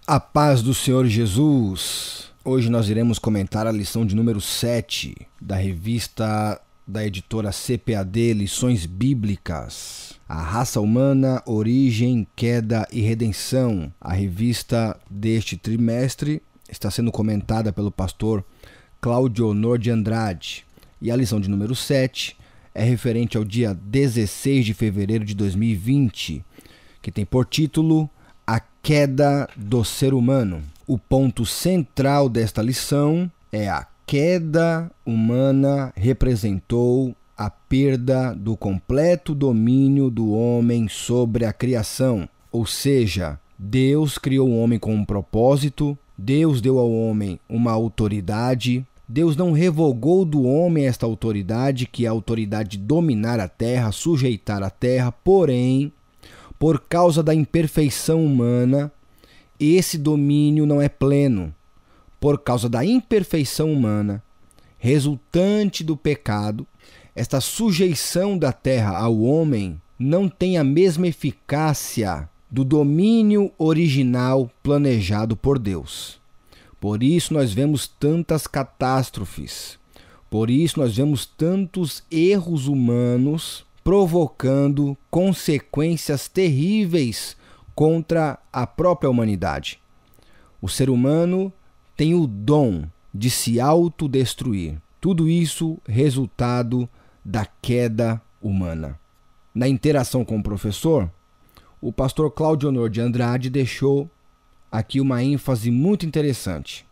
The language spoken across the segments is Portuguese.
A paz do Senhor Jesus! Hoje nós iremos comentar a lição de número 7 da revista da editora CPAD, Lições Bíblicas. A raça humana, origem, queda e redenção. A revista deste trimestre está sendo comentada pelo pastor Cláudio Honor de Andrade. E a lição de número 7 é referente ao dia 16 de fevereiro de 2020, que tem por título A Queda do Ser Humano. O ponto central desta lição é a queda humana representou a perda do completo domínio do homem sobre a criação. Ou seja, Deus criou o homem com um propósito, Deus deu ao homem uma autoridade, Deus não revogou do homem esta autoridade, que é a autoridade de dominar a terra, sujeitar a terra, porém, por causa da imperfeição humana, esse domínio não é pleno. Por causa da imperfeição humana, resultante do pecado, esta sujeição da terra ao homem não tem a mesma eficácia do domínio original planejado por Deus. Por isso nós vemos tantas catástrofes, por isso nós vemos tantos erros humanos provocando consequências terríveis contra a própria humanidade. O ser humano tem o dom de se autodestruir. Tudo isso resultado da queda humana. Na interação com o professor, o pastor Cláudio Honor de Andrade deixou aqui uma ênfase muito interessante.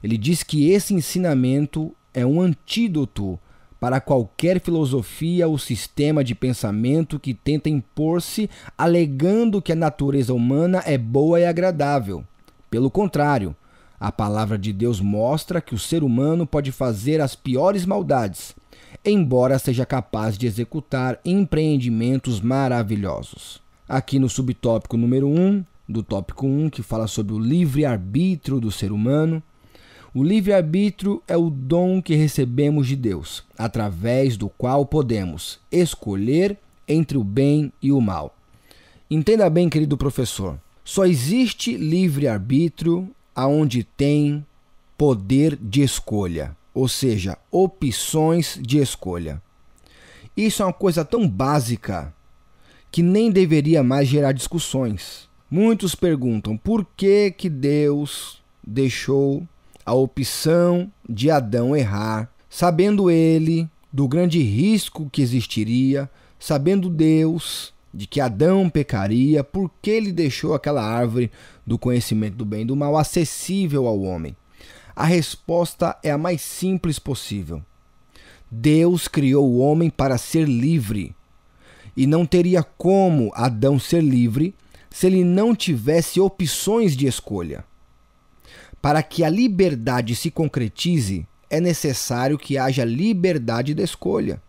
Ele diz que esse ensinamento é um antídoto para qualquer filosofia ou sistema de pensamento que tenta impor-se alegando que a natureza humana é boa e agradável. Pelo contrário, a palavra de Deus mostra que o ser humano pode fazer as piores maldades, embora seja capaz de executar empreendimentos maravilhosos. Aqui no subtópico número 1, do tópico 1, que fala sobre o livre-arbítrio do ser humano, o livre-arbítrio é o dom que recebemos de Deus, através do qual podemos escolher entre o bem e o mal. Entenda bem, querido professor, só existe livre-arbítrio aonde tem poder de escolha, ou seja, opções de escolha. Isso é uma coisa tão básica que nem deveria mais gerar discussões. Muitos perguntam por que Deus deixou a opção de Adão errar, sabendo ele do grande risco que existiria, sabendo Deus de que Adão pecaria, por que ele deixou aquela árvore do conhecimento do bem e do mal acessível ao homem? A resposta é a mais simples possível. Deus criou o homem para ser livre, e não teria como Adão ser livre se ele não tivesse opções de escolha. Para que a liberdade se concretize, é necessário que haja liberdade de escolha.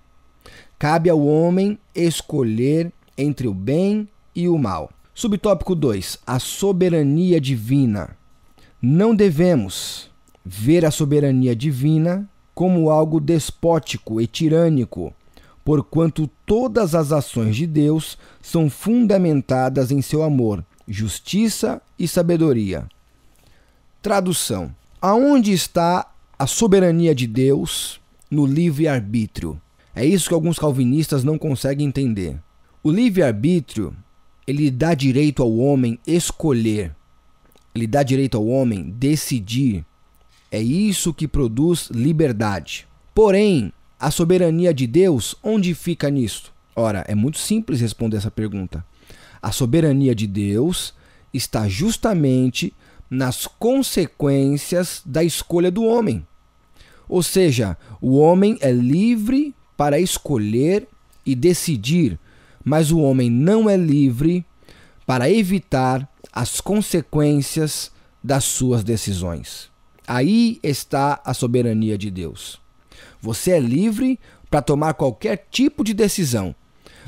Cabe ao homem escolher entre o bem e o mal. Subtópico 2. A soberania divina. Não devemos ver a soberania divina como algo despótico e tirânico, porquanto todas as ações de Deus são fundamentadas em seu amor, justiça e sabedoria. Tradução. Aonde está a soberania de Deus no livre-arbítrio? É isso que alguns calvinistas não conseguem entender. O livre-arbítrio, ele dá direito ao homem escolher. Ele dá direito ao homem decidir. É isso que produz liberdade. Porém, a soberania de Deus, onde fica nisso? Ora, é muito simples responder essa pergunta. A soberania de Deus está justamente nas consequências da escolha do homem. Ou seja, o homem é livre para escolher e decidir, mas o homem não é livre para evitar as consequências das suas decisões. Aí está a soberania de Deus. Você é livre para tomar qualquer tipo de decisão,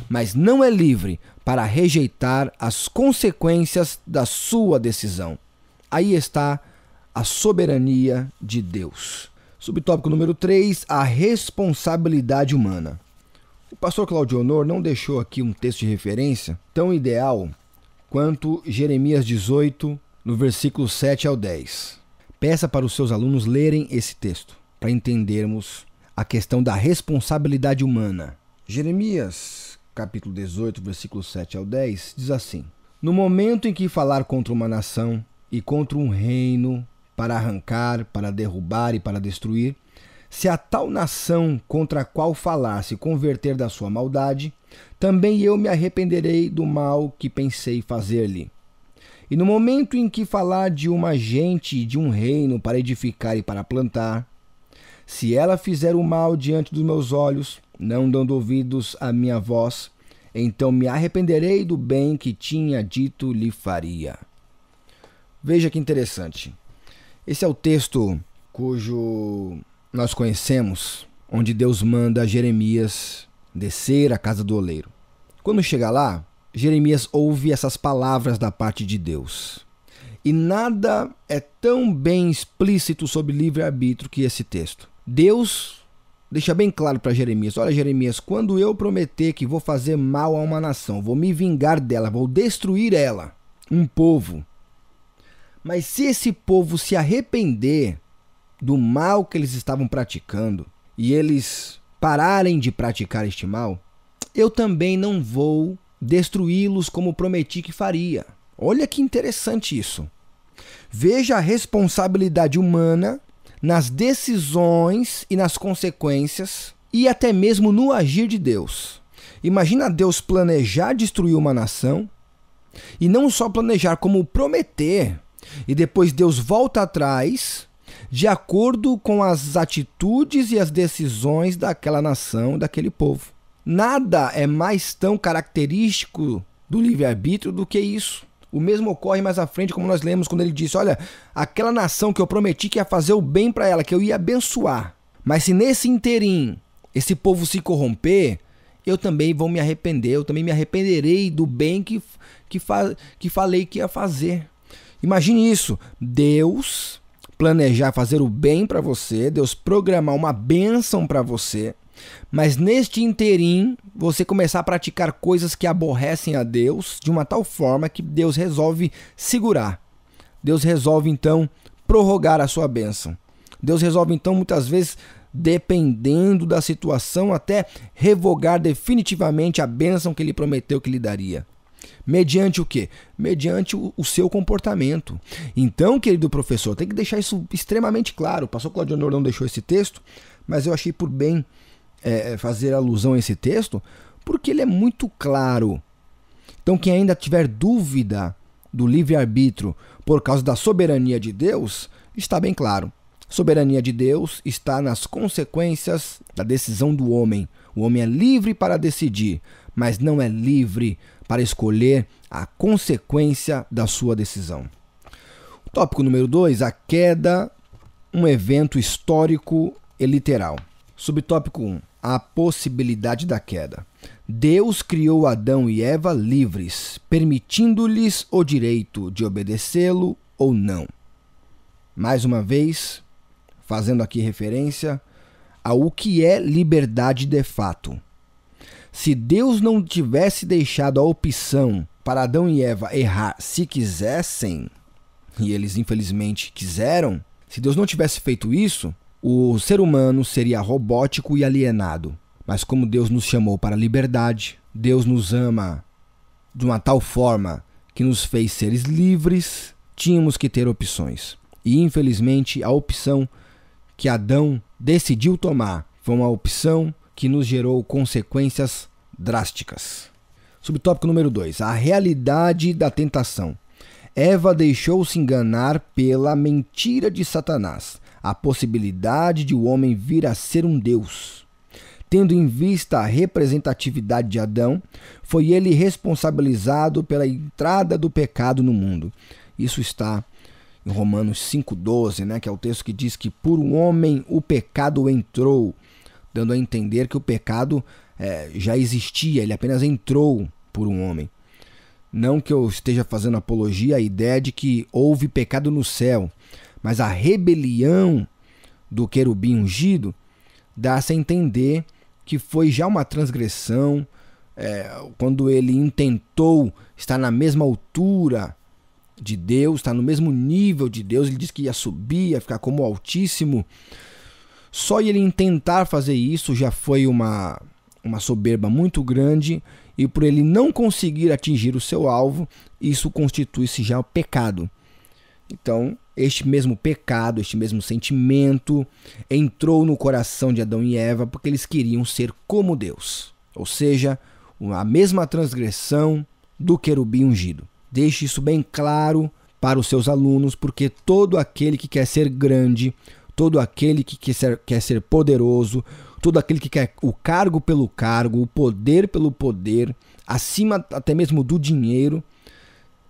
mas não é livre para rejeitar as consequências da sua decisão. Aí está a soberania de Deus. Subtópico número 3, a responsabilidade humana. O pastor Cláudio Honor não deixou aqui um texto de referência tão ideal quanto Jeremias 18, no versículo 7 ao 10. Peça para os seus alunos lerem esse texto, para entendermos a questão da responsabilidade humana. Jeremias, capítulo 18, versículo 7 ao 10, diz assim: No momento em que falar contra uma nação e contra um reino, para arrancar, para derrubar e para destruir, se a tal nação contra a qual falar se converter da sua maldade, também eu me arrependerei do mal que pensei fazer-lhe. E no momento em que falar de uma gente e de um reino para edificar e para plantar, se ela fizer o mal diante dos meus olhos, não dando ouvidos à minha voz, então me arrependerei do bem que tinha dito lhe faria. Veja que interessante. Esse é o texto cujo nós conhecemos, onde Deus manda Jeremias descer à casa do oleiro. Quando chega lá, Jeremias ouve essas palavras da parte de Deus. E nada é tão bem explícito sobre livre-arbítrio que esse texto. Deus deixa bem claro para Jeremias: olha, Jeremias, quando eu prometer que vou fazer mal a uma nação, vou me vingar dela, vou destruir ela, um povo. Mas se esse povo se arrepender do mal que eles estavam praticando e eles pararem de praticar este mal, eu também não vou destruí-los como prometi que faria. Olha que interessante isso. Veja a responsabilidade humana nas decisões e nas consequências e até mesmo no agir de Deus. Imagina Deus planejar destruir uma nação e não só planejar, como prometer. E depois Deus volta atrás de acordo com as atitudes e as decisões daquela nação, daquele povo. Nada é mais tão característico do livre-arbítrio do que isso. O mesmo ocorre mais à frente, como nós lemos, quando ele disse: olha, aquela nação que eu prometi que ia fazer o bem para ela, que eu ia abençoar. Mas se nesse interim esse povo se corromper, eu também vou me arrepender, eu também me arrependerei do bem que falei que ia fazer. Imagine isso, Deus planejar fazer o bem para você, Deus programar uma bênção para você, mas neste interim você começar a praticar coisas que aborrecem a Deus de uma tal forma que Deus resolve segurar. Deus resolve então prorrogar a sua bênção. Deus resolve então muitas vezes, dependendo da situação, até revogar definitivamente a bênção que ele prometeu que lhe daria. Mediante o quê? Mediante o seu comportamento. Então, querido professor, tem que deixar isso extremamente claro. O pastor Claudionor não deixou esse texto, mas eu achei por bem fazer alusão a esse texto, porque ele é muito claro. Então, quem ainda tiver dúvida do livre-arbítrio por causa da soberania de Deus, está bem claro. Soberania de Deus está nas consequências da decisão do homem. O homem é livre para decidir, mas não é livre para escolher a consequência da sua decisão. O tópico número 2, a queda, um evento histórico e literal. Subtópico 1, a possibilidade da queda. Deus criou Adão e Eva livres, permitindo-lhes o direito de obedecê-lo ou não. Mais uma vez, fazendo aqui referência ao que é liberdade de fato. Se Deus não tivesse deixado a opção para Adão e Eva errar se quisessem, e eles infelizmente quiseram, se Deus não tivesse feito isso, o ser humano seria robótico e alienado. Mas como Deus nos chamou para a liberdade, Deus nos ama de uma tal forma que nos fez seres livres, tínhamos que ter opções. E infelizmente a opção que Adão decidiu tomar foi uma opção que nos gerou consequências drásticas. Subtópico número 2, a realidade da tentação. Eva deixou-se enganar pela mentira de Satanás, a possibilidade de o homem vir a ser um Deus. Tendo em vista a representatividade de Adão, foi ele responsabilizado pela entrada do pecado no mundo. Isso está em Romanos 5,12, que é o texto que diz que por um homem o pecado entrou, dando a entender que o pecado já existia, ele apenas entrou por um homem. Não que eu esteja fazendo apologia à ideia de que houve pecado no céu, mas a rebelião do querubim ungido dá-se a entender que foi já uma transgressão, quando ele intentou estar na mesma altura de Deus, está no mesmo nível de Deus. Ele disse que ia subir, ia ficar como o Altíssimo. Só ele tentar fazer isso já foi uma soberba muito grande, e por ele não conseguir atingir o seu alvo, isso constitui-se já o pecado. Então, este mesmo pecado, este mesmo sentimento entrou no coração de Adão e Eva porque eles queriam ser como Deus. Ou seja, a mesma transgressão do querubim ungido. Deixe isso bem claro para os seus alunos, porque todo aquele que quer ser grande, todo aquele que quer ser poderoso, todo aquele que quer o cargo pelo cargo, o poder pelo poder, acima até mesmo do dinheiro,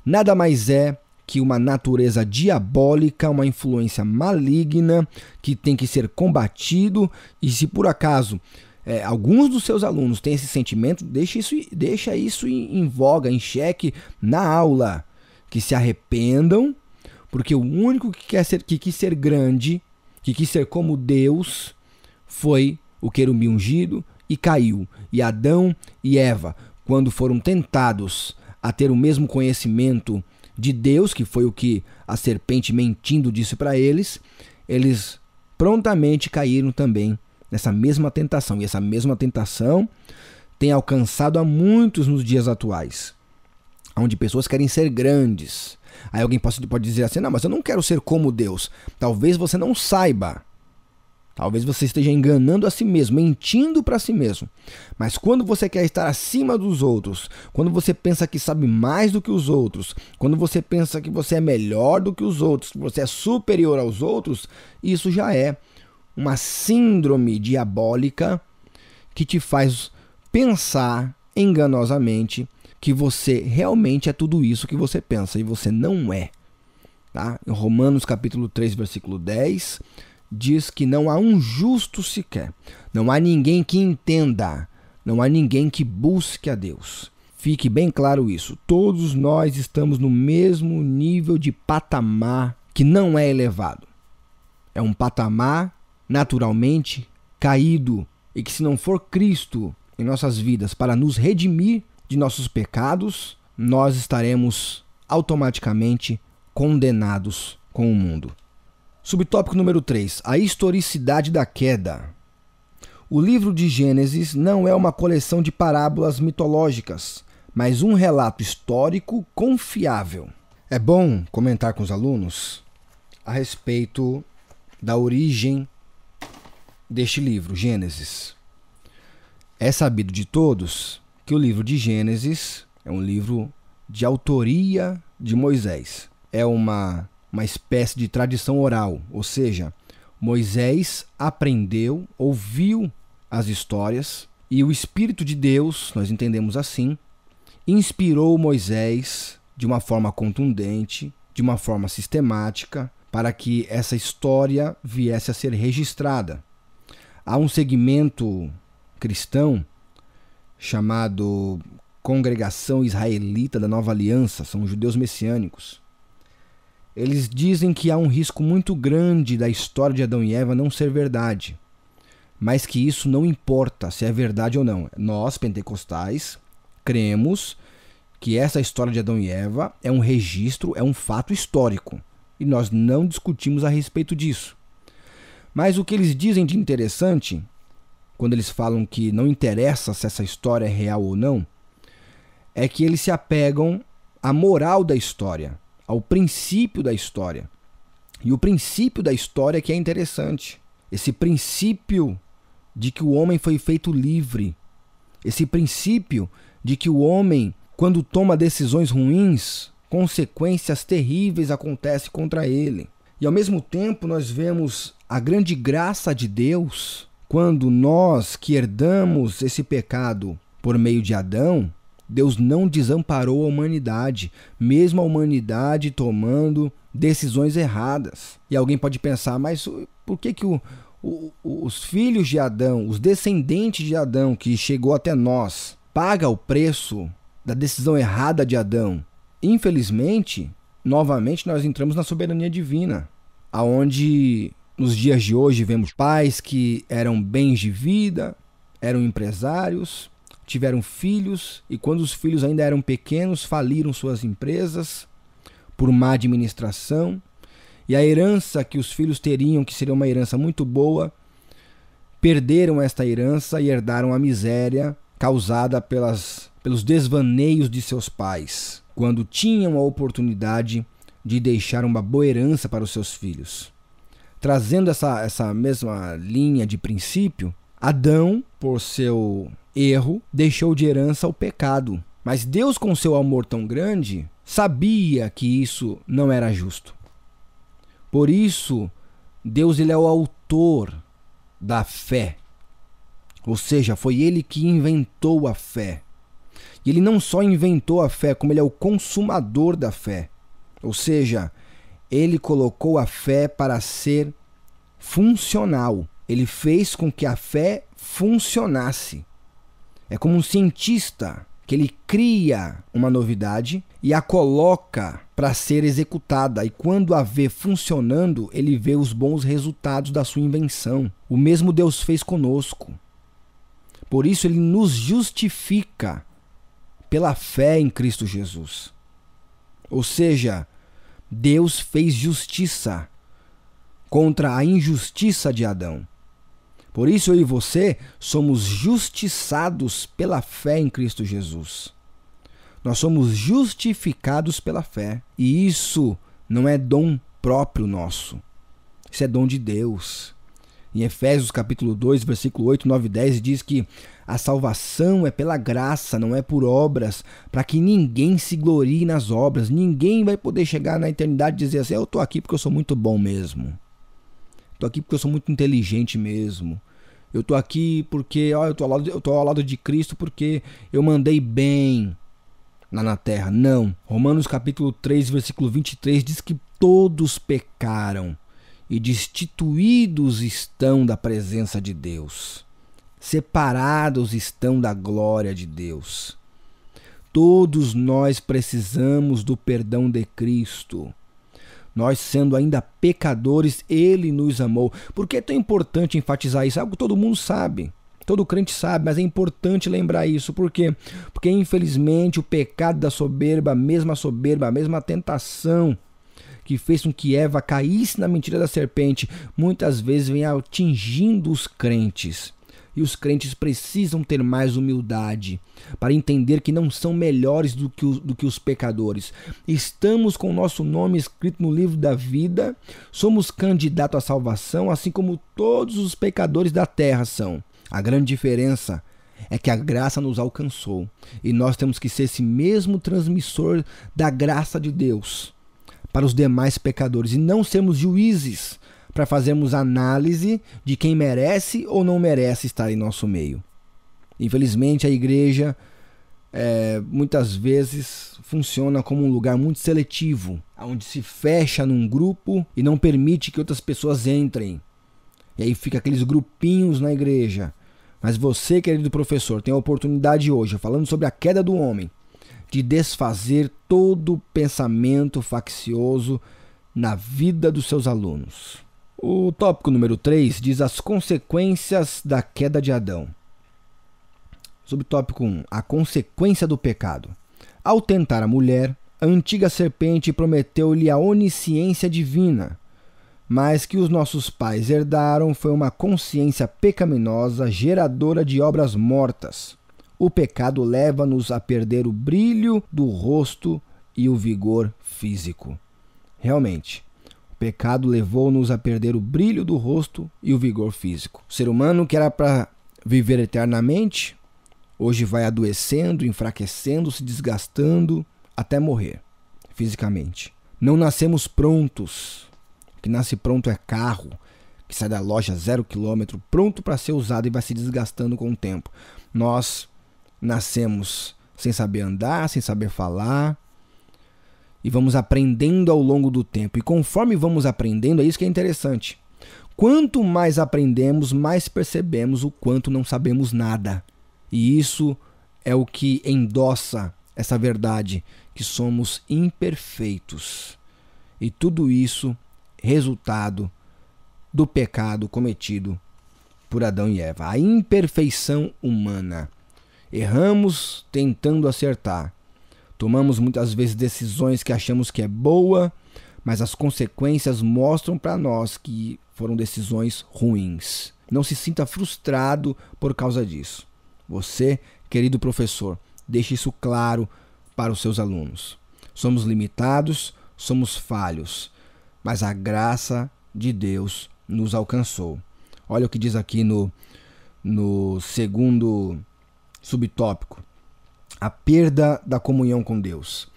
nada mais é que uma natureza diabólica, uma influência maligna que tem que ser combatido. E se por acaso alguns dos seus alunos têm esse sentimento, deixa isso em voga, em xeque na aula, que se arrependam, porque o único que quis ser grande, que quis ser como Deus, foi o querubim ungido e caiu. E Adão e Eva, quando foram tentados a ter o mesmo conhecimento de Deus, que foi o que a serpente mentindo disse para eles, eles prontamente caíram também nessa mesma tentação. E essa mesma tentação tem alcançado a muitos nos dias atuais, onde pessoas querem ser grandes. Aí alguém pode dizer assim: não, mas eu não quero ser como Deus. Talvez você não saiba. Talvez você esteja enganando a si mesmo, mentindo para si mesmo. Mas quando você quer estar acima dos outros, quando você pensa que sabe mais do que os outros, quando você pensa que você é melhor do que os outros, que você é superior aos outros, isso já é uma síndrome diabólica que te faz pensar enganosamente que você realmente é tudo isso que você pensa, e você não é. Tá? Em Romanos capítulo 3, versículo 10... diz que não há um justo sequer, não há ninguém que entenda, não há ninguém que busque a Deus. Fique bem claro isso, todos nós estamos no mesmo nível de patamar que não é elevado. É um patamar naturalmente caído, e que se não for Cristo em nossas vidas para nos redimir de nossos pecados, nós estaremos automaticamente condenados com o mundo. Subtópico número 3. A historicidade da queda. O livro de Gênesis não é uma coleção de parábolas mitológicas, mas um relato histórico confiável. É bom comentar com os alunos a respeito da origem deste livro, Gênesis. É sabido de todos que o livro de Gênesis é um livro de autoria de Moisés. É uma espécie de tradição oral, ou seja, Moisés aprendeu, ouviu as histórias, e o Espírito de Deus, nós entendemos assim, inspirou Moisés de uma forma contundente, de uma forma sistemática, para que essa história viesse a ser registrada. Há um segmento cristão chamado Congregação Israelita da Nova Aliança, são judeus messiânicos. Eles dizem que há um risco muito grande da história de Adão e Eva não ser verdade, mas que isso não importa se é verdade ou não. Nós, pentecostais, cremos que essa história de Adão e Eva é um registro, é um fato histórico, e nós não discutimos a respeito disso. Mas o que eles dizem de interessante, quando eles falam que não interessa se essa história é real ou não, é que eles se apegam à moral da história, ao princípio da história. E o princípio da história que é interessante. Esse princípio de que o homem foi feito livre. Esse princípio de que o homem, quando toma decisões ruins, consequências terríveis acontecem contra ele. E ao mesmo tempo nós vemos a grande graça de Deus, quando nós que herdamos esse pecado por meio de Adão, Deus não desamparou a humanidade, mesmo a humanidade tomando decisões erradas. E alguém pode pensar, mas por que os filhos de Adão, os descendentes de Adão que chegou até nós, pagam o preço da decisão errada de Adão? Infelizmente, novamente nós entramos na soberania divina, aonde nos dias de hoje vemos pais que eram bens de vida, eram empresários, tiveram filhos, e quando os filhos ainda eram pequenos, faliram suas empresas, por má administração, e a herança que os filhos teriam, que seria uma herança muito boa, perderam esta herança e herdaram a miséria causada pelos desvaneios de seus pais, quando tinham a oportunidade de deixar uma boa herança para os seus filhos. Trazendo essa mesma linha de princípio, Adão, por seu erro, deixou de herança o pecado. Mas Deus, com seu amor tão grande, sabia que isso não era justo. Por isso, Deus ele é o autor da fé. Ou seja, foi ele que inventou a fé. E ele não só inventou a fé, como ele é o consumador da fé. Ou seja, ele colocou a fé para ser funcional. Ele fez com que a fé funcionasse. É como um cientista que ele cria uma novidade e a coloca para ser executada. E quando a vê funcionando, ele vê os bons resultados da sua invenção. O mesmo Deus fez conosco. Por isso ele nos justifica pela fé em Cristo Jesus. Ou seja, Deus fez justiça contra a injustiça de Adão. Por isso eu e você somos justiçados pela fé em Cristo Jesus. Nós somos justificados pela fé. E isso não é dom próprio nosso. Isso é dom de Deus. Em Efésios capítulo 2, versículo 8, 9 e 10 diz que a salvação é pela graça, não é por obras, para que ninguém se glorie nas obras. Ninguém vai poder chegar na eternidade e dizer assim, eu estou aqui porque eu sou muito bom mesmo. Estou aqui porque eu sou muito inteligente mesmo. Eu estou aqui porque eu estou ao lado de Cristo porque eu mandei bem lá na terra. Não. Romanos capítulo 3, versículo 23 diz que todos pecaram e destituídos estão da presença de Deus. Separados estão da glória de Deus. Todos nós precisamos do perdão de Cristo. Nós, sendo ainda pecadores, Ele nos amou. Por que é tão importante enfatizar isso? É algo que todo mundo sabe. Todo crente sabe, mas é importante lembrar isso. Por quê? Porque, infelizmente, o pecado da soberba, a mesma tentação que fez com que Eva caísse na mentira da serpente, muitas vezes vem atingindo os crentes. E os crentes precisam ter mais humildade para entender que não são melhores do que os pecadores. Estamos com o nosso nome escrito no livro da vida, somos candidatos à salvação, assim como todos os pecadores da terra são. A grande diferença é que a graça nos alcançou e nós temos que ser esse mesmo transmissor da graça de Deus para os demais pecadores e não sermos juízes para fazermos análise de quem merece ou não merece estar em nosso meio. Infelizmente, a igreja muitas vezes funciona como um lugar muito seletivo, onde se fecha num grupo e não permite que outras pessoas entrem. E aí fica aqueles grupinhos na igreja. Mas você, querido professor, tem a oportunidade hoje, falando sobre a queda do homem, de desfazer todo pensamento faccioso na vida dos seus alunos. O tópico número 3 diz as consequências da queda de Adão. Subtópico 1. A consequência do pecado. Ao tentar a mulher, a antiga serpente prometeu-lhe a onisciência divina, mas que os nossos pais herdaram foi uma consciência pecaminosa, geradora de obras mortas. O pecado leva-nos a perder o brilho do rosto e o vigor físico. Realmente, o pecado levou-nos a perder o brilho do rosto e o vigor físico. O ser humano, que era para viver eternamente, hoje vai adoecendo, enfraquecendo, se desgastando até morrer fisicamente. Não nascemos prontos. O que nasce pronto é carro, que sai da loja 0 km, pronto para ser usado e vai se desgastando com o tempo. Nós nascemos sem saber andar, sem saber falar, e vamos aprendendo ao longo do tempo. E conforme vamos aprendendo, é isso que é interessante. Quanto mais aprendemos, mais percebemos o quanto não sabemos nada. E isso é o que endossa essa verdade, que somos imperfeitos. E tudo isso resultado do pecado cometido por Adão e Eva. A imperfeição humana. Erramos tentando acertar. Tomamos muitas vezes decisões que achamos que é boa, mas as consequências mostram para nós que foram decisões ruins. Não se sinta frustrado por causa disso. Você, querido professor, deixe isso claro para os seus alunos. Somos limitados, somos falhos, mas a graça de Deus nos alcançou. Olha o que diz aqui no segundo subtópico. A perda da comunhão com Deus.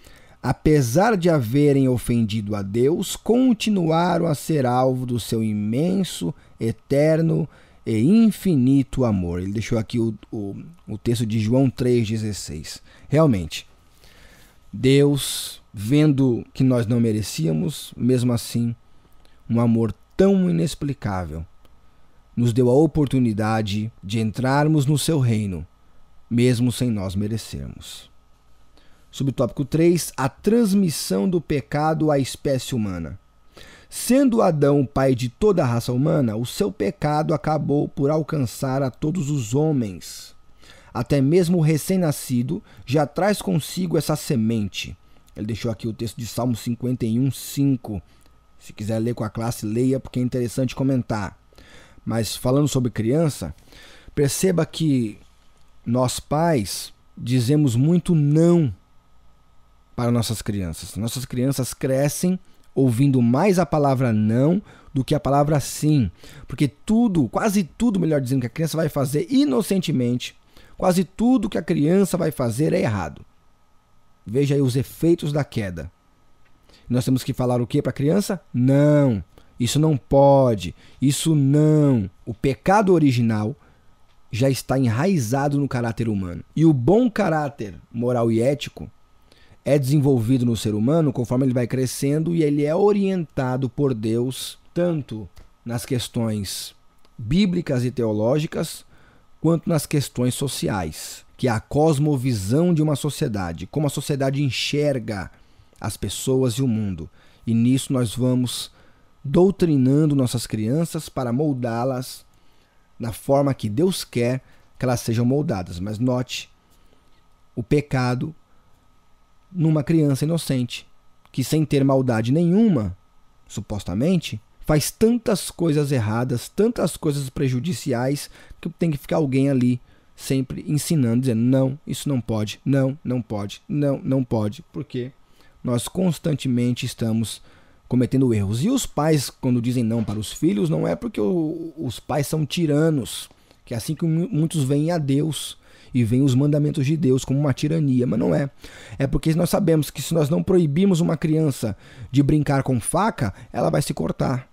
Apesar de haverem ofendido a Deus, continuaram a ser alvo do seu imenso, eterno e infinito amor. Ele deixou aqui o texto de João 3,16. Realmente, Deus, vendo que nós não merecíamos, mesmo assim, um amor tão inexplicável, nos deu a oportunidade de entrarmos no seu reino, mesmo sem nós merecermos. Subtópico 3. A transmissão do pecado à espécie humana. Sendo Adão o pai de toda a raça humana, o seu pecado acabou por alcançar a todos os homens. Até mesmo o recém-nascido já traz consigo essa semente. Ele deixou aqui o texto de Salmo 51:5. Se quiser ler com a classe, leia, porque é interessante comentar. Mas falando sobre criança, perceba que nós pais dizemos muito não para nossas crianças. Nossas crianças crescem ouvindo mais a palavra não do que a palavra sim. Porque quase tudo, melhor dizendo, que a criança vai fazer inocentemente, quase tudo que a criança vai fazer é errado. Veja aí os efeitos da queda. Nós temos que falar o que para a criança? Não, isso não pode, isso não. O pecado original já está enraizado no caráter humano. E o bom caráter moral e ético é desenvolvido no ser humano conforme ele vai crescendo e ele é orientado por Deus tanto nas questões bíblicas e teológicas quanto nas questões sociais, que é a cosmovisão de uma sociedade, como a sociedade enxerga as pessoas e o mundo. E nisso nós vamos doutrinando nossas crianças para moldá-las na forma que Deus quer que elas sejam moldadas. Mas note o pecado numa criança inocente, que sem ter maldade nenhuma, supostamente, faz tantas coisas erradas, tantas coisas prejudiciais, que tem que ficar alguém ali sempre ensinando, dizendo não, isso não pode, não, não pode, não, não pode, porque nós constantemente estamos cometendo erros. E os pais, quando dizem não para os filhos, não é porque os pais são tiranos, que é assim que muitos veem a Deus e veem os mandamentos de Deus como uma tirania, mas não é. É porque nós sabemos que se nós não proibirmos uma criança de brincar com faca, ela vai se cortar.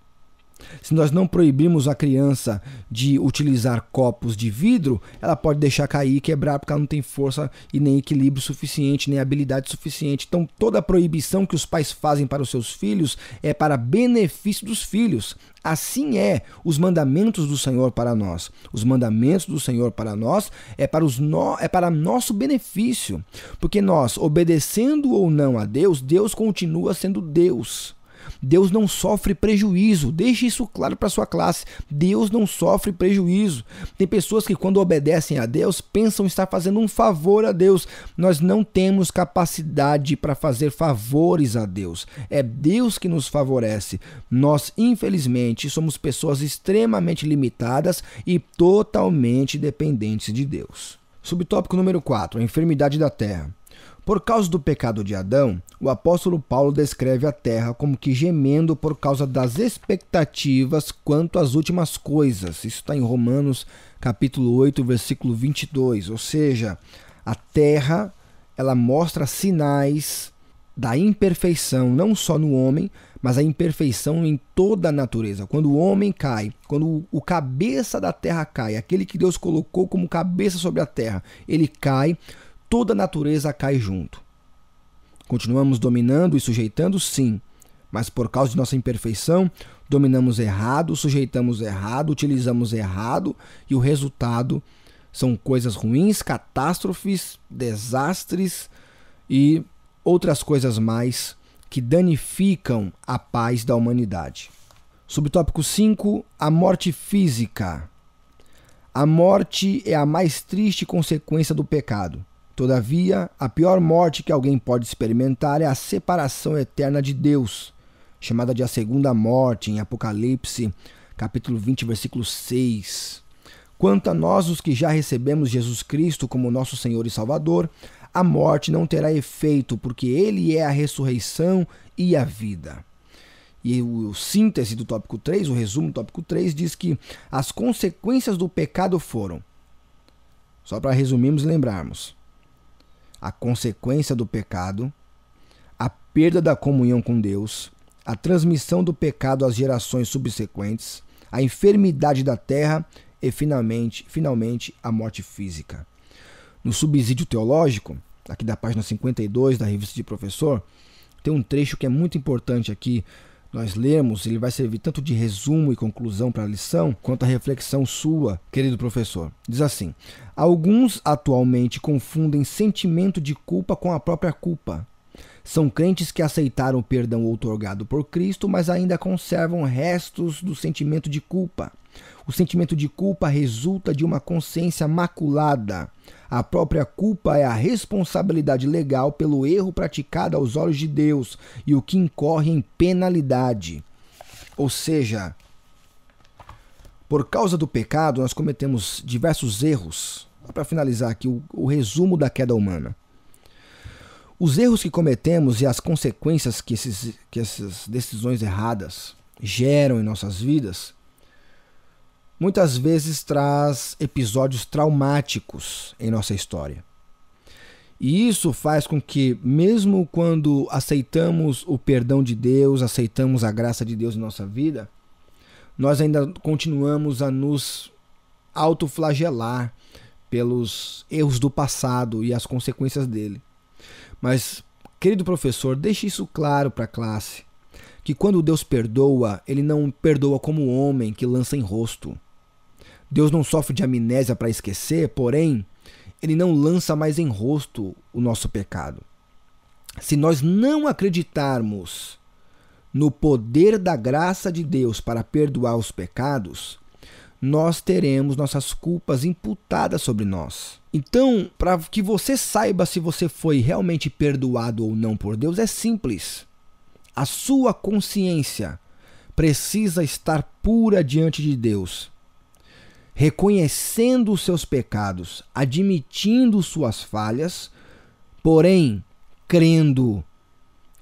Se nós não proibirmos a criança de utilizar copos de vidro, ela pode deixar cair e quebrar porque ela não tem força e nem equilíbrio suficiente, nem habilidade suficiente. Então toda a proibição que os pais fazem para os seus filhos é para benefício dos filhos. Assim é os mandamentos do Senhor para nós. Os mandamentos do Senhor para nós é para nosso benefício. Porque nós, obedecendo ou não a Deus, Deus continua sendo Deus. Deus não sofre prejuízo. Deixe isso claro para sua classe. Deus não sofre prejuízo. Tem pessoas que quando obedecem a Deus pensam estar fazendo um favor a Deus. Nós não temos capacidade para fazer favores a Deus. É Deus que nos favorece. Nós, infelizmente, somos pessoas extremamente limitadas e totalmente dependentes de Deus. Subtópico número 4. A enfermidade da terra. Por causa do pecado de Adão, o apóstolo Paulo descreve a terra como que gemendo por causa das expectativas quanto às últimas coisas. Isso está em Romanos capítulo 8, versículo 22. Ou seja, a terra ela mostra sinais da imperfeição, não só no homem, mas a imperfeição em toda a natureza. Quando o homem cai, quando o cabeça da terra cai, aquele que Deus colocou como cabeça sobre a terra, ele cai, toda a natureza cai junto. Continuamos dominando e sujeitando, sim, mas por causa de nossa imperfeição, dominamos errado, sujeitamos errado, utilizamos errado e o resultado são coisas ruins, catástrofes, desastres e outras coisas mais que danificam a paz da humanidade. Subtópico 5, a morte física. A morte é a mais triste consequência do pecado. Todavia, a pior morte que alguém pode experimentar é a separação eterna de Deus, chamada de a segunda morte, em Apocalipse, capítulo 20, versículo 6. Quanto a nós, os que já recebemos Jesus Cristo como nosso Senhor e Salvador, a morte não terá efeito, porque Ele é a ressurreição e a vida. E o síntese do tópico 3, o resumo do tópico 3, diz que as consequências do pecado foram, só para resumirmos e lembrarmos, a consequência do pecado, a perda da comunhão com Deus, a transmissão do pecado às gerações subsequentes, a enfermidade da terra e, finalmente, a morte física. No subsídio teológico, aqui da página 52 da Revista de Professor, tem um trecho que é muito importante aqui nós lermos. Ele vai servir tanto de resumo e conclusão para a lição, quanto a reflexão sua, querido professor. Diz assim: alguns atualmente confundem sentimento de culpa com a própria culpa. São crentes que aceitaram o perdão outorgado por Cristo, mas ainda conservam restos do sentimento de culpa. O sentimento de culpa resulta de uma consciência maculada. A própria culpa é a responsabilidade legal pelo erro praticado aos olhos de Deus e o que incorre em penalidade. Ou seja, por causa do pecado, nós cometemos diversos erros. Para finalizar aqui, o resumo da queda humana. Os erros que cometemos e as consequências que essas decisões erradas geram em nossas vidas, muitas vezes traz episódios traumáticos em nossa história. E isso faz com que, mesmo quando aceitamos o perdão de Deus, aceitamos a graça de Deus em nossa vida, nós ainda continuamos a nos autoflagelar pelos erros do passado e as consequências dele. Mas, querido professor, deixe isso claro para a classe, que quando Deus perdoa, Ele não perdoa como o homem que lança em rosto. Deus não sofre de amnésia para esquecer, porém, Ele não lança mais em rosto o nosso pecado. Se nós não acreditarmos no poder da graça de Deus para perdoar os pecados, nós teremos nossas culpas imputadas sobre nós. Então, para que você saiba se você foi realmente perdoado ou não por Deus, é simples. A sua consciência precisa estar pura diante de Deus, reconhecendo os seus pecados, admitindo suas falhas, porém, crendo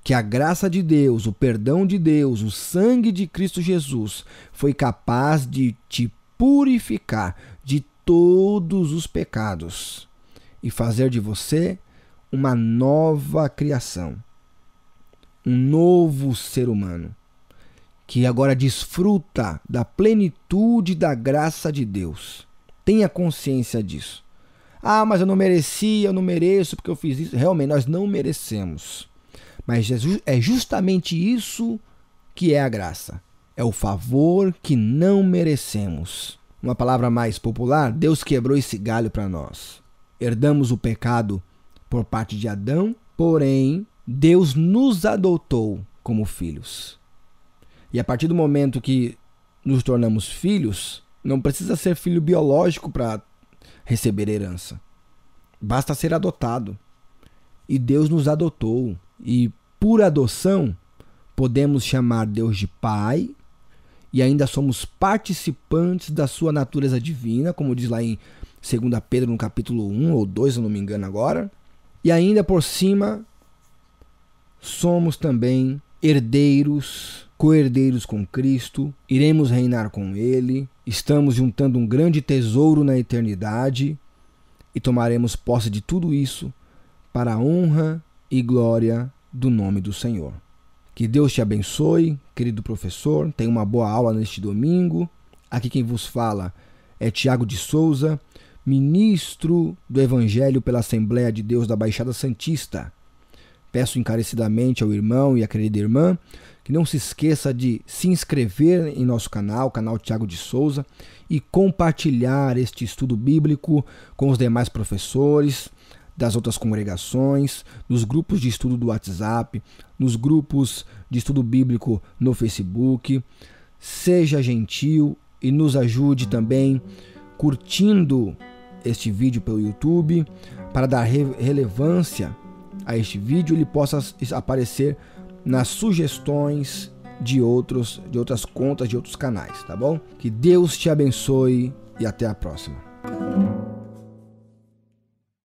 que a graça de Deus, o perdão de Deus, o sangue de Cristo Jesus foi capaz de te purificar de todos os pecados e fazer de você uma nova criação, um novo ser humano, que agora desfruta da plenitude da graça de Deus. Tenha consciência disso. Ah, mas eu não merecia, eu não mereço porque eu fiz isso. Realmente, nós não merecemos. Mas é justamente isso que é a graça. É o favor que não merecemos. Uma palavra mais popular, Deus quebrou esse galho para nós. Herdamos o pecado por parte de Adão, porém, Deus nos adotou como filhos. E a partir do momento que nos tornamos filhos, não precisa ser filho biológico para receber herança. Basta ser adotado. E Deus nos adotou. E por adoção, podemos chamar Deus de Pai, e ainda somos participantes da sua natureza divina, como diz lá em 2 Pedro, no capítulo 1 ou 2, se eu não me engano agora. E ainda por cima, somos também herdeiros, co-herdeiros com Cristo, iremos reinar com Ele, estamos juntando um grande tesouro na eternidade e tomaremos posse de tudo isso para a honra e glória do nome do Senhor. Que Deus te abençoe, querido professor. Tenha uma boa aula neste domingo. Aqui quem vos fala é Tiago de Souza, ministro do Evangelho pela Assembleia de Deus da Baixada Santista. Peço encarecidamente ao irmão e à querida irmã que não se esqueça de se inscrever em nosso canal, canal Tiago de Souza, e compartilhar este estudo bíblico com os demais professores das outras congregações, nos grupos de estudo do WhatsApp, nos grupos de estudo bíblico no Facebook. Seja gentil e nos ajude também curtindo este vídeo pelo YouTube, para dar relevância a este vídeo, ele possa aparecer nas sugestões de outras contas, de outros canais, tá bom? Que Deus te abençoe e até a próxima.